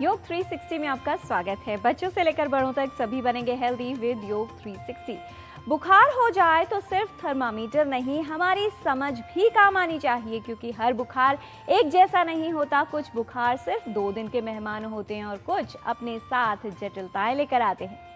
योग 360 में आपका स्वागत है। बच्चों से लेकर बड़ों तक सभी बनेंगे हेल्दी विद योग 360। बुखार हो जाए तो सिर्फ थर्मामीटर नहीं, हमारी समझ भी काम आनी चाहिए, क्योंकि हर बुखार एक जैसा नहीं होता। कुछ बुखार सिर्फ 2 दिन के मेहमान होते हैं और कुछ अपने साथ जटिलताएं लेकर आते हैं।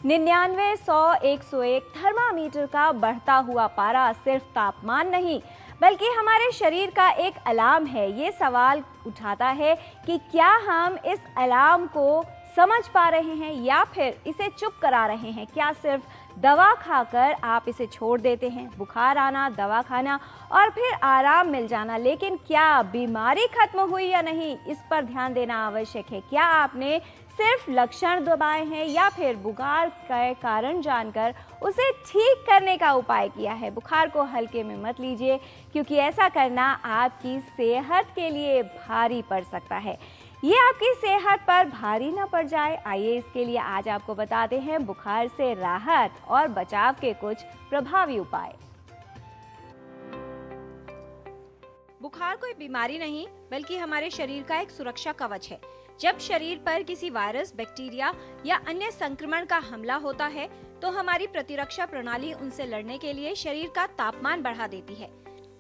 निन्यानवे, 100, 101 थर्मामीटर का बढ़ता हुआ पारा सिर्फ तापमान नहीं बल्कि हमारे शरीर का एक अलार्म है। ये सवाल उठाता है कि क्या हम इस अलार्म को समझ पा रहे हैं या फिर इसे चुप करा रहे हैं। क्या सिर्फ दवा खाकर आप इसे छोड़ देते हैं? बुखार आना, दवा खाना और फिर आराम मिल जाना, लेकिन क्या बीमारी खत्म हुई या नहीं, इस पर ध्यान देना आवश्यक है। क्या आपने सिर्फ लक्षण दबाए हैं या फिर बुखार का कारण जानकर उसे ठीक करने का उपाय किया है? बुखार को हल्के में मत लीजिए, क्योंकि ऐसा करना आपकी सेहत के लिए भारी पड़ सकता है। ये आपकी सेहत पर भारी ना पड़ जाए, आइए इसके लिए आज आपको बताते हैं बुखार से राहत और बचाव के कुछ प्रभावी उपाय। बुखार कोई बीमारी नहीं बल्कि हमारे शरीर का एक सुरक्षा कवच है। जब शरीर पर किसी वायरस, बैक्टीरिया या अन्य संक्रमण का हमला होता है तो हमारी प्रतिरक्षा प्रणाली उनसे लड़ने के लिए शरीर का तापमान बढ़ा देती है।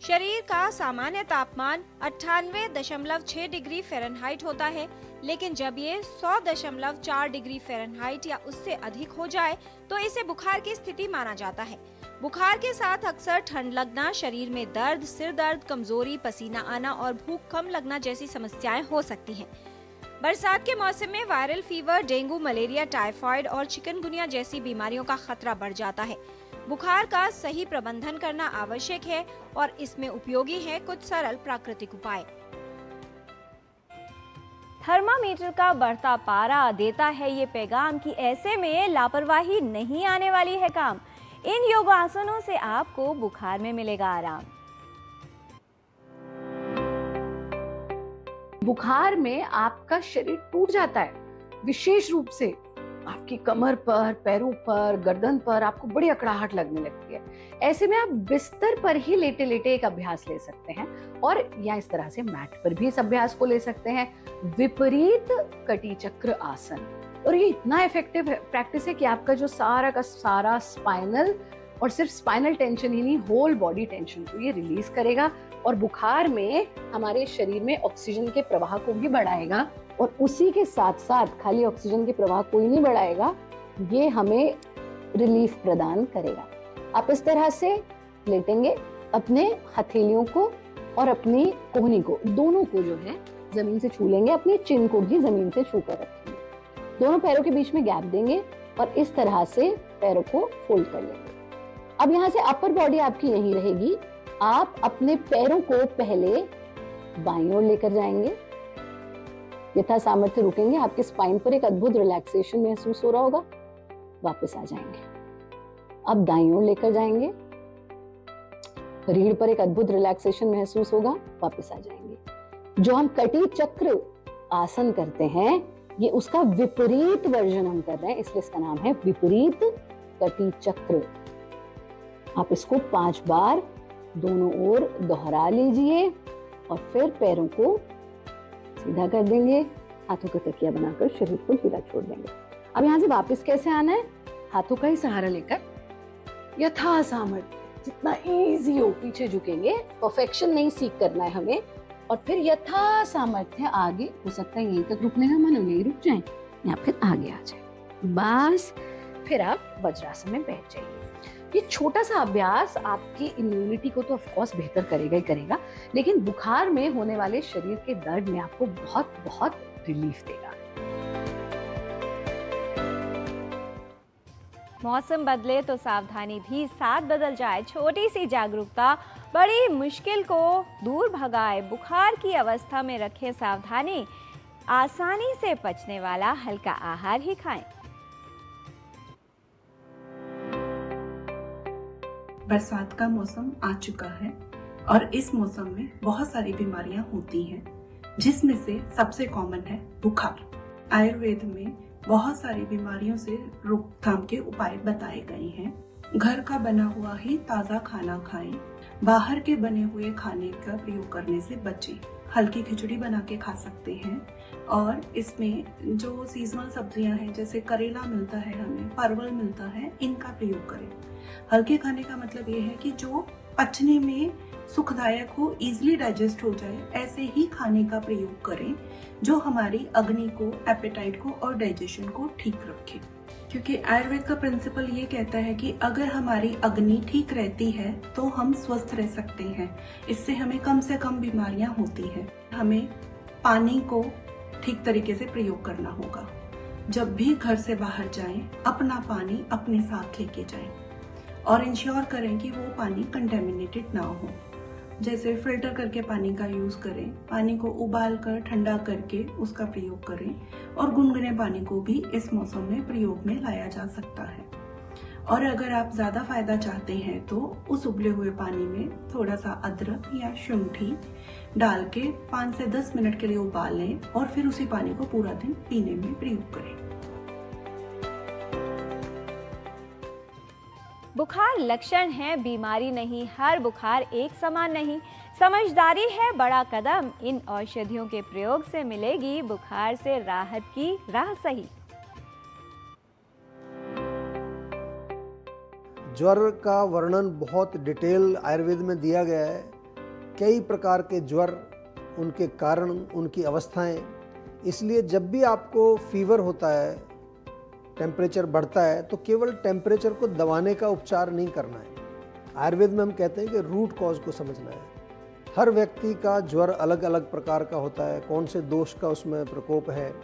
शरीर का सामान्य तापमान 98.6 डिग्री फ़ारेनहाइट होता है, लेकिन जब ये 100.4 डिग्री फ़ारेनहाइट या उससे अधिक हो जाए तो इसे बुखार की स्थिति माना जाता है। बुखार के साथ अक्सर ठंड लगना, शरीर में दर्द, सिर दर्द, कमजोरी, पसीना आना और भूख कम लगना जैसी समस्याएं हो सकती हैं। बरसात के मौसम में viral fever, dengue, malaria, typhoid और चिकनगुनिया जैसी बीमारियों का खतरा बढ़ जाता है। बुखार का सही प्रबंधन करना आवश्यक है और इसमें उपयोगी है कुछ सरल प्राकृतिक उपाय। थर्मामीटर का बढ़ता पारा देता है ये पैगाम कि ऐसे में लापरवाही नहीं आने वाली है काम। इन योगासनों से आपको बुखार में मिलेगा आराम। बुखार में आपका शरीर टूट जाता है, विशेष रूप से आपकी कमर पर, पैरों पर, गर्दन पर आपको बड़ी अकड़ाहट लगने लगती है। ऐसे में आप बिस्तर पर ही लेटे लेटे एक अभ्यास ले सकते हैं और या इस तरह से मैट पर भी इस अभ्यास को ले सकते हैं, विपरीत कटी चक्र आसन। और ये इतना इफेक्टिव प्रैक्टिस है कि आपका जो सारा का सारा स्पाइनल और सिर्फ स्पाइनल टेंशन ही नहीं, होल बॉडी टेंशन को ये रिलीज करेगा और बुखार में हमारे शरीर में ऑक्सीजन के प्रवाह को भी बढ़ाएगा। और उसी के साथ साथ खाली ऑक्सीजन के प्रवाह को ही नहीं बढ़ाएगा, ये हमें रिलीफ प्रदान करेगा। आप इस तरह से लेटेंगे, अपने हथेलियों को और अपनी कोहनी को, दोनों को जो है जमीन से छू लेंगे, अपनी चिन को भी जमीन से छू कर रखेंगे। दोनों पैरों के बीच में गैप देंगे और इस तरह से पैरों को फोल्ड कर लेंगे। अब यहाँ से अपर बॉडी आपकी यहीं रहेगी। आप अपने पैरों को पहले बाईं ओर लेकर जाएंगे, यथा सामर्थ्य रुकेंगे। आपके स्पाइन पर एक अद्भुत रिलैक्सेशन महसूस हो रहा होगा, वापस आ जाएंगे। अब दाईं ओर लेकर जाएंगे, रीढ़ पर एक अद्भुत रिलैक्सेशन महसूस होगा, वापस आ जाएंगे। जो हम कटी चक्र आसन करते हैं, ये उसका विपरीत वर्जन हम कर रहे हैं, इसलिए इसका नाम है विपरीत कटी चक्र। आप इसको 5 बार दोनों ओर दोहरा लीजिए और फिर पैरों को सीधा कर देंगे, हाथों का तकिया बनाकर शरीर को ढीला छोड़ देंगे। अब यहाँ से वापस कैसे आना है? हाथों का ही सहारा लेकर यथा सामर्थ्य जितना इजी हो पीछे झुकेंगे। परफेक्शन नहीं सीख करना है हमें। और फिर यथा सामर्थ्य आगे, हो सकता है यहीं तक रुकने का मन हो, यहीं रुक जाएं या फिर आगे आ जाए। बस फिर आप वज्रासन में बैठ जाइए। ये छोटा सा अभ्यास आपकी इम्यूनिटी को तो ऑफ कोर्स बेहतर करेगा ही करेगा, लेकिन बुखार में होने वाले शरीर के दर्द में आपको बहुत बहुत रिलीफ देगा। मौसम बदले तो सावधानी भी साथ बदल जाए। छोटी सी जागरूकता बड़ी मुश्किल को दूर भगाए। बुखार की अवस्था में रखें सावधानी, आसानी से पचने वाला हल्का आहार ही खाएं। बरसात का मौसम आ चुका है और इस मौसम में बहुत सारी बीमारियां होती हैं, जिसमें से सबसे कॉमन है बुखार। आयुर्वेद में बहुत सारी बीमारियों से रोकथाम के उपाय बताए गए हैं। घर का बना हुआ ही ताज़ा खाना खाएं। बाहर के बने हुए खाने का प्रयोग करने से बचें। हल्की खिचड़ी बना के खा सकते हैं और इसमें जो सीजनल सब्जियां हैं, जैसे करेला मिलता है हमें, परवल मिलता है, इनका प्रयोग करें। हल्के खाने का मतलब ये है कि जो पचने में सुखदायक हो, इजीली डाइजेस्ट हो जाए, ऐसे ही खाने का प्रयोग करें जो हमारी अग्नि को, एपेटाइट को और डाइजेशन को ठीक रखे। क्योंकि आयुर्वेद का प्रिंसिपल ये कहता है कि अगर हमारी अग्नि ठीक रहती है तो हम स्वस्थ रह सकते हैं। इससे हमें कम से कम बीमारियां होती हैं। हमें पानी को ठीक तरीके से प्रयोग करना होगा। जब भी घर से बाहर जाएं, अपना पानी अपने साथ लेके जाएं और इंश्योर करें कि वो पानी कंटेमिनेटेड ना हो। जैसे फिल्टर करके पानी का यूज करें, पानी को उबाल कर ठंडा करके उसका प्रयोग करें और गुनगुने पानी को भी इस मौसम में प्रयोग में लाया जा सकता है। और अगर आप ज्यादा फायदा चाहते हैं तो उस उबले हुए पानी में थोड़ा सा अदरक या शुंठी डाल के 5 से 10 मिनट के लिए उबालें और फिर उसी पानी को पूरा दिन पीने में प्रयोग करें। बुखार लक्षण है, बीमारी नहीं। हर बुखार एक समान नहीं। समझदारी है बड़ा कदम। इन औषधियों के प्रयोग से मिलेगी बुखार से राहत की राह सही। ज्वर का वर्णन बहुत डिटेल आयुर्वेद में दिया गया है। कई प्रकार के ज्वर, उनके कारण, उनकी अवस्थाएं। इसलिए जब भी आपको फीवर होता है, टेम्परेचर बढ़ता है, तो केवल टेम्परेचर को दबाने का उपचार नहीं करना है। आयुर्वेद में हम कहते हैं कि रूट कॉज को समझना है। हर व्यक्ति का ज्वर अलग अलग प्रकार का होता है। कौन से दोष का उसमें प्रकोप है,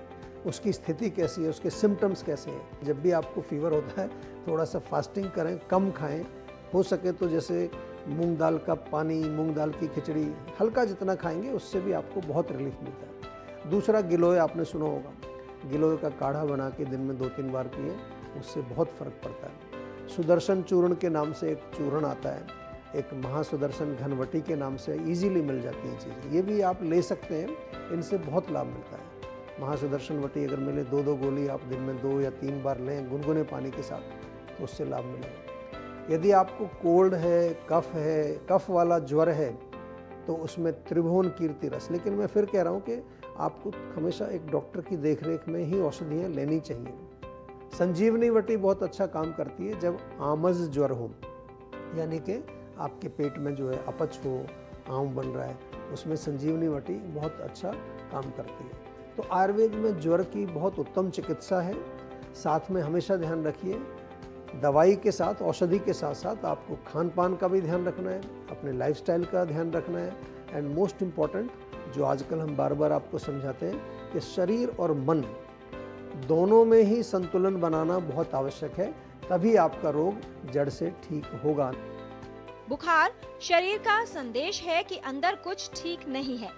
उसकी स्थिति कैसी है, उसके सिम्टम्स कैसे हैं। जब भी आपको फीवर होता है थोड़ा सा फास्टिंग करें, कम खाएं। हो सके तो जैसे मूंग दाल का पानी, मूंग दाल की खिचड़ी, हल्का जितना खाएंगे उससे भी आपको बहुत रिलीफ मिलता है। दूसरा, गिलोय आपने सुना होगा। गिलोय का काढ़ा बना के दिन में 2-3 बार पिए, उससे बहुत फर्क पड़ता है। सुदर्शन चूर्ण के नाम से एक चूर्ण आता है, एक महासुदर्शन घनवटी के नाम से इजीली मिल जाती है चीज़ें। ये भी आप ले सकते हैं, इनसे बहुत लाभ मिलता है। महासुदर्शन वटी अगर मिले 2-2 गोली आप दिन में 2 या 3 बार लें गुनगुने पानी के साथ, तो उससे लाभ मिलेगा। यदि आपको कोल्ड है, कफ वाला ज्वर है, तो उसमें त्रिभुवन कीर्ति रस। लेकिन मैं फिर कह रहा हूँ कि आपको हमेशा एक डॉक्टर की देखरेख में ही औषधियाँ लेनी चाहिए। संजीवनी वटी बहुत अच्छा काम करती है जब आमज ज्वर हो, यानी कि आपके पेट में जो है अपच हो, आम बन रहा है, उसमें संजीवनी वटी बहुत अच्छा काम करती है। तो आयुर्वेद में ज्वर की बहुत उत्तम चिकित्सा है। साथ में हमेशा ध्यान रखिए, दवाई के साथ, औषधि के साथ साथ आपको खान पान का भी ध्यान रखना है, अपने लाइफस्टाइल का ध्यान रखना है। एंड मोस्ट इम्पॉर्टेंट, जो आजकल हम बार बार आपको समझाते हैं कि शरीर और मन दोनों में ही संतुलन बनाना बहुत आवश्यक है, तभी आपका रोग जड़ से ठीक होगा। बुखार शरीर का संदेश है कि अंदर कुछ ठीक नहीं है।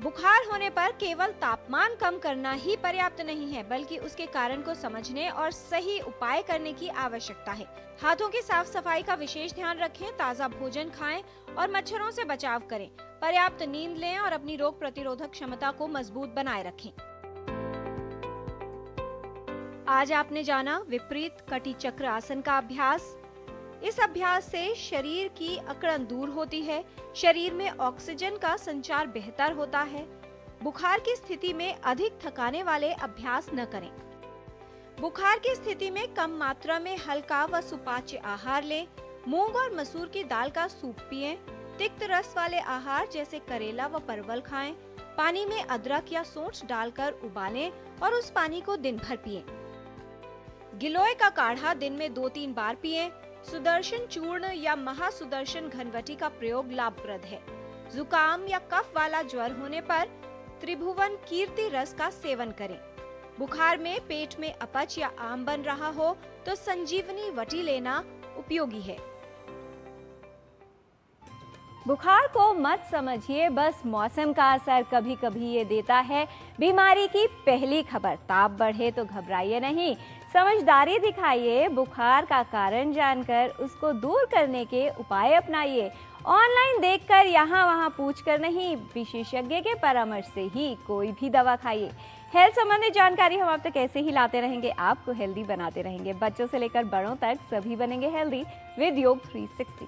बुखार होने पर केवल तापमान कम करना ही पर्याप्त नहीं है, बल्कि उसके कारण को समझने और सही उपाय करने की आवश्यकता है। हाथों की साफ सफाई का विशेष ध्यान रखें, ताज़ा भोजन खाएं और मच्छरों से बचाव करें। पर्याप्त नींद लें और अपनी रोग प्रतिरोधक क्षमता को मजबूत बनाए रखें। आज आपने जाना विपरीत कटी चक्र आसन का अभ्यास। इस अभ्यास से शरीर की अकड़न दूर होती है, शरीर में ऑक्सीजन का संचार बेहतर होता है। बुखार की स्थिति में अधिक थकाने वाले अभ्यास न करें। बुखार की स्थिति में कम मात्रा में हल्का व सुपाच्य आहार लें। मूंग और मसूर की दाल का सूप पिएं। तिक्त रस वाले आहार जैसे करेला व परवल खाएं। पानी में अदरक या सौंठ डालकर उबालें और उस पानी को दिन भर पिएं। गिलोय का काढ़ा दिन में 2-3 बार पिएं। सुदर्शन चूर्ण या महासुदर्शन घनवटी का प्रयोग लाभप्रद है। जुकाम या कफ वाला ज्वर होने पर त्रिभुवन कीर्ति रस का सेवन करें। बुखार में पेट में अपच या आम बन रहा हो तो संजीवनी वटी लेना उपयोगी है। बुखार को मत समझिए बस मौसम का असर, कभी कभी ये देता है बीमारी की पहली खबर। ताप बढ़े तो घबराइए नहीं, समझदारी दिखाइए, बुखार का कारण जानकर उसको दूर करने के उपाय अपनाइए। ऑनलाइन देखकर यहाँ वहाँ पूछकर नहीं, विशेषज्ञ के परामर्श से ही कोई भी दवा खाइए। हेल्थ संबंधी जानकारी हम आप तक ऐसे ही लाते रहेंगे, आपको हेल्दी बनाते रहेंगे। बच्चों से लेकर बड़ों तक सभी बनेंगे हेल्दी विद योग 360।